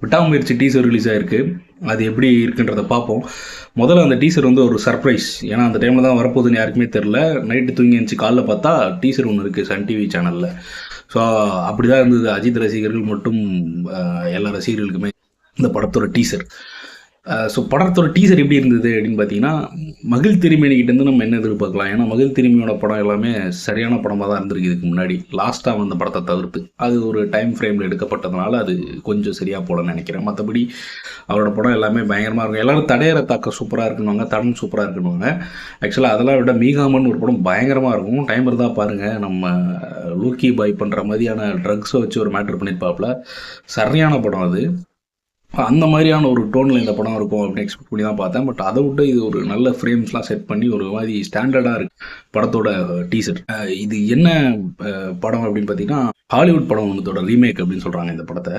விட்டாமுயற்சி teaser release ஆயிருக்கு. அது எப்படி இருக்குன்றத பார்ப்போம். முதல்ல அந்த டீசர் வந்து ஒரு சர்ப்ரைஸ். ஏன்னா அந்த டைமில் தான் வரப்போகுதுன்னு யாருக்குமே தெரில. நைட்டு தூங்கி எழுந்துச்சி காலைல பார்த்தா டீசர் ஒன்று இருக்குது சன் டிவி சேனலில். ஸோ அப்படி தான் இருந்தது. அஜித் ரசிகர்கள் மட்டும் எல்லா ரசிகர்களுக்குமே இந்த படத்தோட டீசர். ஸோ படத்தோட டீசர் எப்படி இருந்தது அப்படின்னு பார்த்தீங்கன்னா, மகிழ் திருமேனிக்கிட்டேருந்து நம்ம என்ன எதிர்பார்க்கலாம்? ஏன்னா மகிழ் திருமேனியோட படம் எல்லாமே சரியான படமாக தான் இருந்திருக்கு இதுக்கு முன்னாடி. லாஸ்ட்டாக வந்த படத்தை தவிர்த்து. அது ஒரு டைம் ஃப்ரேமில் எடுக்கப்பட்டதுனால அது கொஞ்சம் சரியாக போடணும்னு நினைக்கிறேன். மற்றபடி அவரோட படம் எல்லாமே பயங்கரமாக இருக்கும். எல்லோரும் தடையற தாக்க சூப்பராக இருக்குன்னுவாங்க, தடம் சூப்பராக இருக்குன்னுவாங்க. ஆக்சுவலாக அதெல்லாம் விட மீகாமன் ஒரு படம் பயங்கரமாக இருக்கும். டைம் இருந்தால் பாருங்கள். நம்ம லூக்கி பாய் பண்ணுற மாதிரியான ட்ரக்ஸை வச்சு ஒரு மேட்ரு பண்ணியிருப்பாப்புல. சரியான படம் அது. அந்த மாதிரியான ஒரு டோனில் இந்த படம் இருக்கும் அப்படின்னு எக்ஸ்பெக்ட் பண்ணி தான் பார்த்தேன். பட் அதை விட்டு இது ஒரு நல்ல ஃப்ரேம்ஸ்லாம் செட் பண்ணி ஒரு மாதிரி ஸ்டாண்டர்டாக இருக்குது படத்தோட டீசர். இது என்ன படம் அப்படின்னு பார்த்தீங்கன்னா, ஹாலிவுட் படம் ஒன்றத்தோட ரீமேக் அப்படின்னு சொல்கிறாங்க இந்த படத்தை.